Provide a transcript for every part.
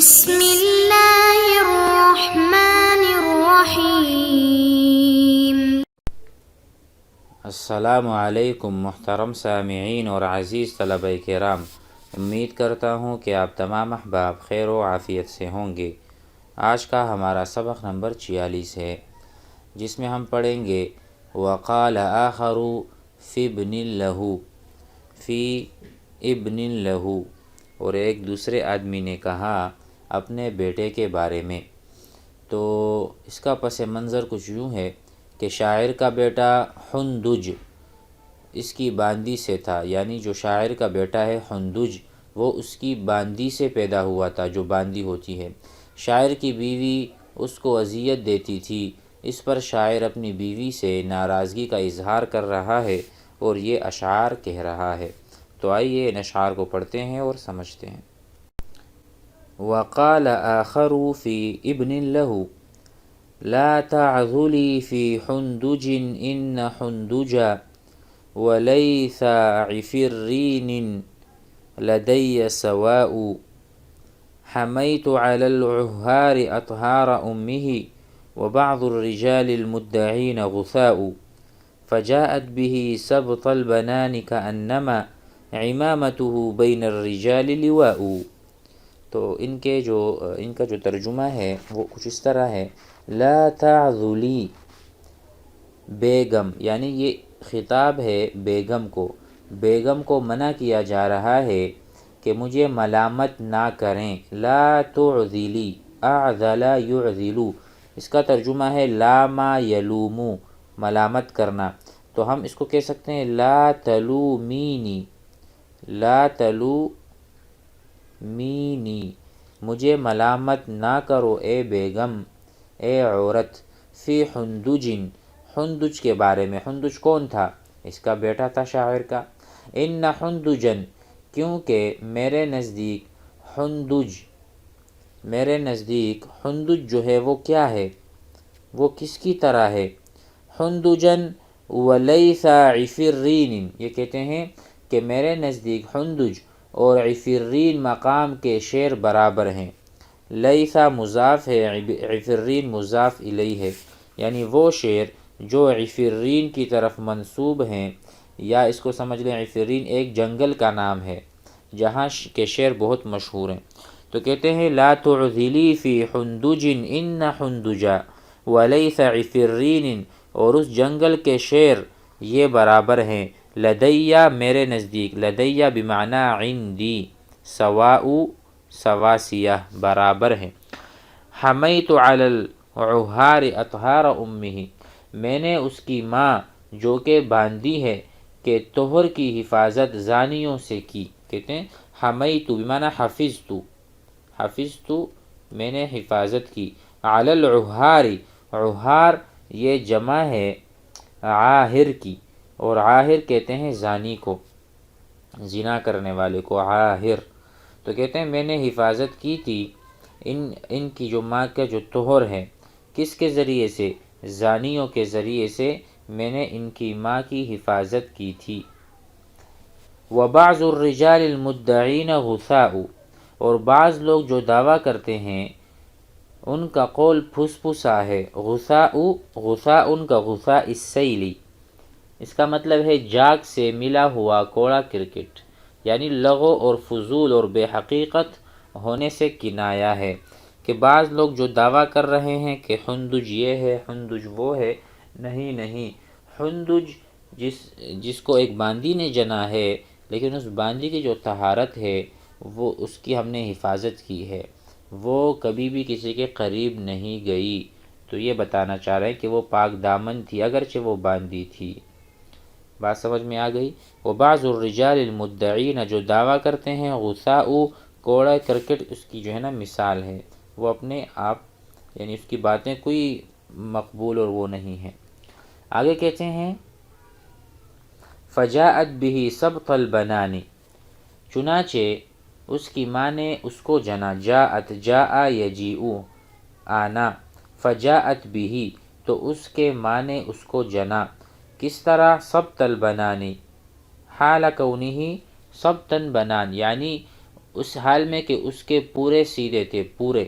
بسم اللہ الرحمن الرحیم۔ السلام علیکم محترم سامعین اور عزیز طلبہ کرام، امید کرتا ہوں کہ آپ تمام احباب خیر و عافیت سے ہوں گے۔ آج کا ہمارا سبق نمبر 46 ہے، جس میں ہم پڑھیں گے وقال آخر فی ابن لہ، فی ابن لہ، اور ایک دوسرے آدمی نے کہا اپنے بیٹے کے بارے میں۔ تو اس کا پس منظر کچھ یوں ہے کہ شاعر کا بیٹا حندج اس کی باندی سے تھا، یعنی جو شاعر کا بیٹا ہے حندج وہ اس کی باندی سے پیدا ہوا تھا، جو باندی ہوتی ہے۔ شاعر کی بیوی اس کو اذیت دیتی تھی، اس پر شاعر اپنی بیوی سے ناراضگی کا اظہار کر رہا ہے اور یہ اشعار کہہ رہا ہے۔ تو آئیے ان اشعار کو پڑھتے ہیں اور سمجھتے ہیں۔ وقال آخر فی ابن لہ لا تعذلی فی حندج ان حندجا ولیث عفرین لدی سواء حمیت علی العہار اطہار امہ وبعض الرجال المدعین غثاء فجاءت به سبط البنان كأنما عمامته بین الرجال لواء۔ تو ان کا جو ترجمہ ہے وہ کچھ اس طرح ہے، لا تعذلی، بیگم، یعنی یہ خطاب ہے بیگم کو، بیگم کو منع کیا جا رہا ہے کہ مجھے ملامت نہ کریں۔ لا تعذلی، اعذل یعذل، اس کا ترجمہ ہے لام یلوم، ملامت کرنا۔ تو ہم اس کو کہہ سکتے ہیں لا تلومینی، لا تلومینی، مجھے ملامت نہ کرو اے بیگم، اے عورت، فی حندجن، حندج کے بارے میں۔ حندج کون تھا؟ اس کا بیٹا تھا شاعر کا۔ ان حندجن، کیونکہ میرے نزدیک حندج جو ہے وہ کیا ہے، وہ کس کی طرح ہے؟ حندجن ولیث عفرین، یہ کہتے ہیں کہ میرے نزدیک حندج اور عفرین مقام کے شعر برابر ہیں۔ لیثا مضاف ہے، عفرین مضاف الیہ ہے، یعنی وہ شعر جو عفرین کی طرف منسوب ہیں، یا اس کو سمجھ لیں عفرین ایک جنگل کا نام ہے جہاں کے شعر بہت مشہور ہیں۔ تو کہتے ہیں لا تعذلی فی حندج ان حندجا ولیث عفرین، اور اس جنگل کے شعر یہ برابر ہیں لدیہ، میرے نزدیک، لدیہ بمعنی عندی، سواء سواسیہ، برابر ہیں۔ حمیت علی العہار اطہار امہ، میں نے اس کی ماں جو کہ باندی ہے کے طہر کی حفاظت زانیوں سے کی۔ کہتے ہیں حمیت بمعنی حفظت، حفظت میں نے حفاظت کی، علی العہار، عہار یہ جمع ہے عاہر کی، اور عاہر کہتے ہیں زانی کو، زنا کرنے والے کو عاہر۔ تو کہتے ہیں میں نے حفاظت کی تھی ان کی جو ماں کا جو طہر ہے، کس کے ذریعے سے؟ زانیوں کے ذریعے سے میں نے ان کی ماں کی حفاظت کی تھی۔ وبعض الرجال المدعین غثاء، اور بعض لوگ جو دعویٰ کرتے ہیں ان کا قول پھس پھسا ہے۔ غثاء، غثاء ان کا غثاء السیلی، اس کا مطلب ہے جاگ سے ملا ہوا کوڑا کرکٹ، یعنی لغو اور فضول اور بے حقیقت ہونے سے کنایا ہے کہ بعض لوگ جو دعویٰ کر رہے ہیں کہ حندج یہ ہے، حندج وہ ہے، نہیں، حندج جس کو ایک باندی نے جنا ہے، لیکن اس باندی کی جو طہارت ہے وہ اس کی ہم نے حفاظت کی ہے، وہ کبھی بھی کسی کے قریب نہیں گئی۔ تو یہ بتانا چاہ رہے ہیں کہ وہ پاک دامن تھی اگرچہ وہ باندی تھی۔ بات سمجھ میں آ گئی؟ وبعض الرجال المدعین، جو دعویٰ کرتے ہیں غثاء، کوڑا کرکٹ اس کی جو ہے نا مثال ہے، وہ اپنے آپ یعنی اس کی باتیں کوئی مقبول اور وہ نہیں ہیں۔ آگے کہتے ہیں فجاءت به سبط البنان، چنانچہ اس کی ماں نے اس کو جنا، جاءت، جاء یجیء، آنا، فجاءت به، تو اس کے ماں نے اس کو جنا، کس طرح؟ سبط البنان، حال کونہ سبطا بنان، یعنی اس حال میں کہ اس کے پورے سیدھے تھے، پورے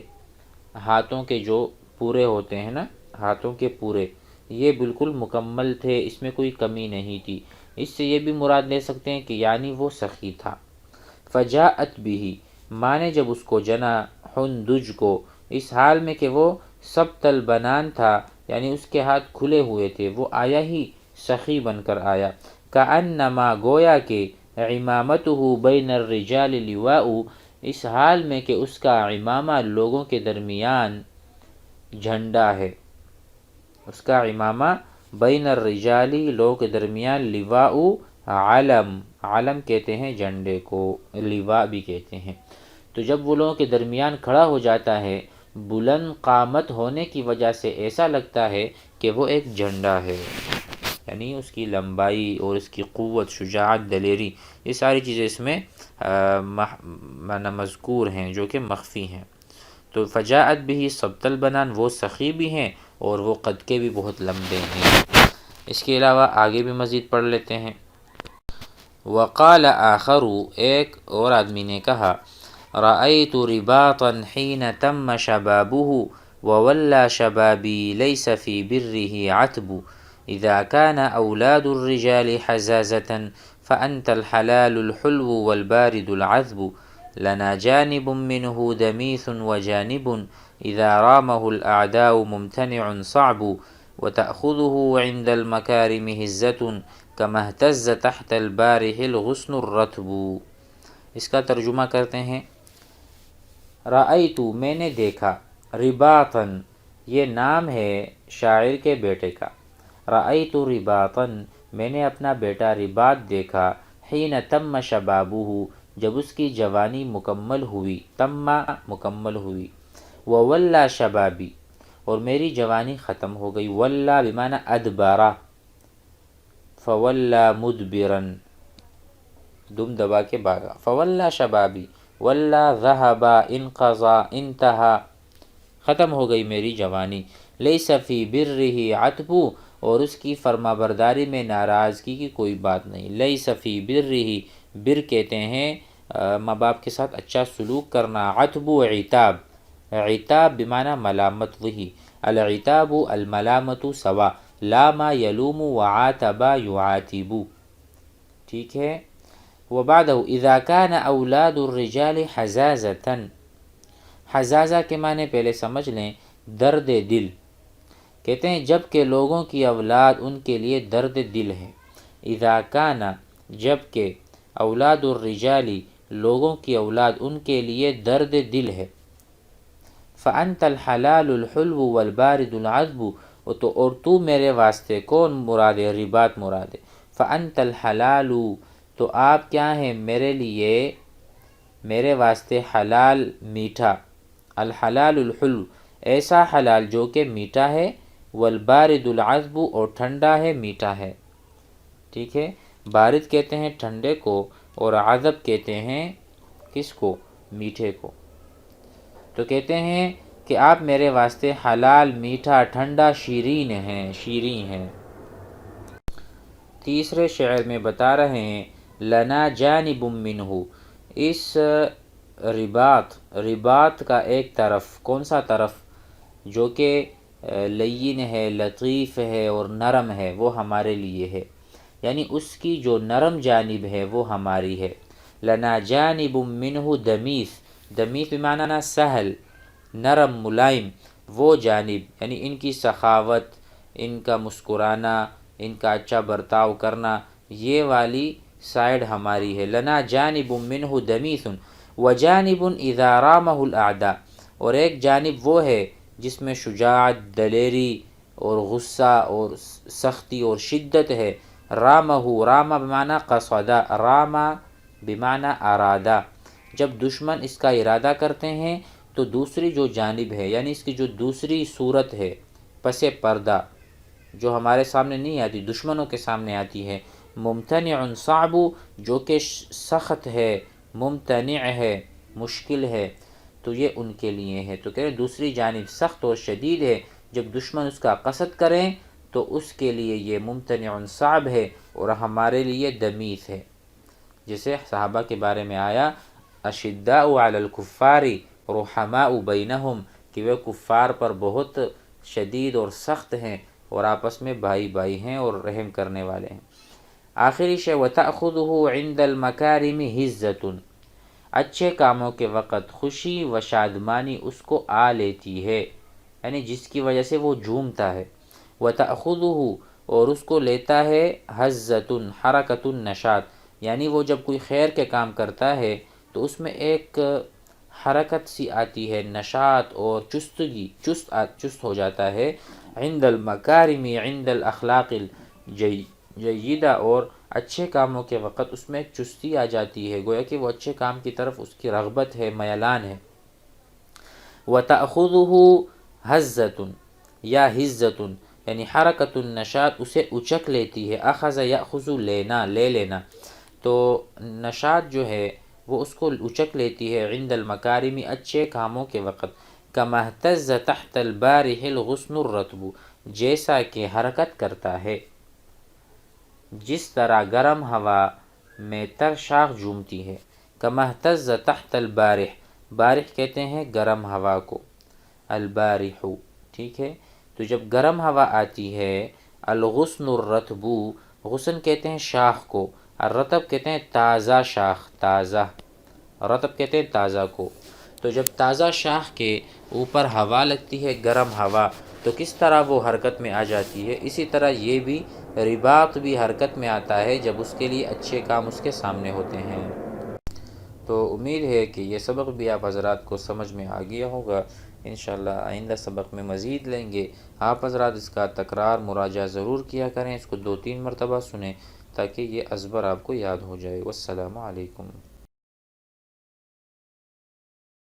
ہاتھوں کے جو پورے ہوتے ہیں نا، ہاتھوں کے پورے یہ بالکل مکمل تھے، اس میں کوئی کمی نہیں تھی۔ اس سے یہ بھی مراد لے سکتے ہیں کہ یعنی وہ سخی تھا۔ فجاءت بھی، ماں نے جب اس کو جنا، حندج کو، اس حال میں کہ وہ سبط البنان تھا، یعنی اس کے ہاتھ کھلے ہوئے تھے، وہ آیا ہی سخی بن کر آیا۔ کأنما، گویا کہ عمامتہ بین الرجال لواء، اس حال میں کہ اس کا عمامہ لوگوں کے درمیان جھنڈا ہے، اس کا عمامہ بین الرجالی لوگوں کے درمیان، لواء علم، علم کہتے ہیں جھنڈے کو، لواء بھی کہتے ہیں۔ تو جب وہ لوگوں کے درمیان کھڑا ہو جاتا ہے، بلند قامت ہونے کی وجہ سے ایسا لگتا ہے کہ وہ ایک جھنڈا ہے، یعنی اس کی لمبائی اور اس کی قوت، شجاعت، دلیری، یہ ساری چیزیں اس میں مذکور ہیں جو کہ مخفی ہیں۔ تو فجاءت بھی سبط البنان، وہ سخی بھی ہیں اور وہ قد کے بھی بہت لمبے ہیں۔ اس کے علاوہ آگے بھی مزید پڑھ لیتے ہیں۔ وقال آخر، ایک اور آدمی نے کہا، رأيت رباطا حين تم شبابه وولى شبابي ليس في بره عتب إذا كان أولاد الرجال حزازة فأنت الحلال الحلو والبارد العذب لنا جانب منه دميث وجانب إذا رامه الأعداء ممتنع صعب وتأخذه عند المكارم هزة كما اهتز تحت البارح الغصن الرتب۔ اس کا ترجمہ کرتے ہیں، رأیت، میں نے دیکھا، رباطن، یہ نام ہے شاعر کے بیٹے کا، رأیت رباطن، میں نے اپنا بیٹا رباط دیکھا، حین تم شبابہ، جب اس کی جوانی مکمل ہوئی، تم مکمل ہوئی، وولا شبابی، اور میری جوانی ختم ہو گئی، ولا بمعنی ادبارا، فولا مدبرن، دم دبا کے بھاگا، فولا شبابی، ولا ذہبا، انقضا، انتہا، ختم ہو گئی میری جوانی، لیس فی برہ عتب، اور اس کی فرما برداری میں ناراضگی کی کوئی بات نہیں، لیس فی برہ، بر کہتے ہیں ماں باپ کے ساتھ اچھا سلوک کرنا، عتب عتاب، عتاب بمعنی ملامت، وہی العتاب الملامت سوا، لام یلوم وعاتب یعاتب، ٹھیک ہے۔ وبعدہ اذا کان اولاد الرجال حزازۃ، حزازہ کے معنی پہلے سمجھ لیں، درد دل، کہتے ہیں جب کہ لوگوں کی اولاد ان کے لیے درد دل ہے، اذا کان، جب کہ، اولاد الرجال، لوگوں کی اولاد ان کے لیے درد دل ہے، فأنت الحلال الحلو والبارد العذب، اور تو میرے واسطے، کون مراد ہے؟ رباط مراد ہے، فأنت الحلال، تو آپ کیا ہیں میرے لیے، میرے واسطے حلال میٹھا، الحلال الحلو، ایسا حلال جو کہ میٹھا ہے، والبارد العذب، اور ٹھنڈا ہے، میٹھا ہے، ٹھیک ہے۔ بارد کہتے ہیں ٹھنڈے کو، اور عذب کہتے ہیں کس کو؟ میٹھے کو۔ تو کہتے ہیں کہ آپ میرے واسطے حلال، میٹھا، ٹھنڈا، شیرین ہیں، شیریں ہیں۔ تیسرے شعر میں بتا رہے ہیں، لنا جانب منہ، اس رباط کا ایک طرف، کون سا طرف؟ جو کہ لین ہے، لطیف ہے اور نرم ہے، وہ ہمارے لیے ہے، یعنی اس کی جو نرم جانب ہے وہ ہماری ہے۔ لنا جانب منہ دمیث، دمیث بمعنی سہل، نرم، ملائم، وہ جانب، یعنی ان کی سخاوت، ان کا مسکرانا، ان کا اچھا برتاؤ کرنا، یہ والی سائیڈ ہماری ہے۔ لنا جانب منہ دمیث وجانب اذا رامہ الاعداء، اور ایک جانب وہ ہے جس میں شجاعت، دلیری اور غصہ اور سختی اور شدت ہے۔ رامہ، رامہ بمعنی قصدہ، رامہ بمعنی ارادہ، جب دشمن اس کا ارادہ کرتے ہیں تو دوسری جو جانب ہے، یعنی اس کی جو دوسری صورت ہے، پس پردہ، جو ہمارے سامنے نہیں آتی، دشمنوں کے سامنے آتی ہے، ممتنع صعب، جو کہ سخت ہے، ممتنع ہے، مشکل ہے، تو یہ ان کے لیے ہے۔ تو کہہ رہے دوسری جانب سخت اور شدید ہے، جب دشمن اس کا قصد کریں تو اس کے لیے یہ ممتنع صعب ہے، اور ہمارے لیے دمیث ہے، جیسے صحابہ کے بارے میں آیا، اشداء علی الکفار رحماء بینہم، کہ وہ کفار پر بہت شدید اور سخت ہیں اور آپس میں بھائی بھائی ہیں اور رحم کرنے والے ہیں۔ آخری شے وَتَأْخُذُهُ عِنْدَ الْمَكَارِمِ حِزَّةٌ، اچھے کاموں کے وقت خوشی و شادمانی اس کو آ لیتی ہے، یعنی جس کی وجہ سے وہ جھومتا ہے۔ وَتَأْخُذُهُ، اور اس کو لیتا ہے حَزَّةٌ حرکت النشاط، یعنی وہ جب کوئی خیر کے کام کرتا ہے تو اس میں ایک حرکت سی آتی ہے، نشاط اور چستگی، چست ہو جاتا ہے۔ عند المکارم عند الاخلاق الجیدہ، اور اچھے کاموں کے وقت اس میں ایک چستی آ جاتی ہے، گویا کہ وہ اچھے کام کی طرف اس کی رغبت ہے، میلان ہے۔ وَتَأْخُذُهُ حَزَّةٌ یا حِزَّةٌ، یعنی حرکت النشاط اسے اچک لیتی ہے۔ اخذ یأخذ لینا، لے لینا، تو نشاط جو ہے وہ اس کو اچک لیتی ہے عند المکارم اچھے کاموں کے وقت۔ کما اہتز تحت البارح الغصن الرطب، جیسا کہ حرکت کرتا ہے جس طرح گرم ہوا میں تر شاخ جھومتی ہے۔ کما اہتز تحت البارح، بارح کہتے ہیں گرم ہوا کو، البارح، ٹھیک ہے، تو جب گرم ہوا آتی ہے، الغصن الرطب، غصن کہتے ہیں شاخ کو، الرطب کہتے ہیں تازہ شاخ، تازہ، رطب کہتے ہیں تازہ کو، تو جب تازہ شاخ کے اوپر ہوا لگتی ہے، گرم ہوا، تو کس طرح وہ حرکت میں آ جاتی ہے، اسی طرح یہ بھی رباط بھی حرکت میں آتا ہے جب اس کے لیے اچھے کام اس کے سامنے ہوتے ہیں۔ تو امید ہے کہ یہ سبق بھی آپ حضرات کو سمجھ میں آ گیا ہوگا۔ انشاءاللہ آئندہ سبق میں مزید لیں گے۔ آپ حضرات اس کا تکرار مراجعہ ضرور کیا کریں، اس کو 2-3 مرتبہ سنیں تاکہ یہ ازبر آپ کو یاد ہو جائے۔ والسلام علیکم۔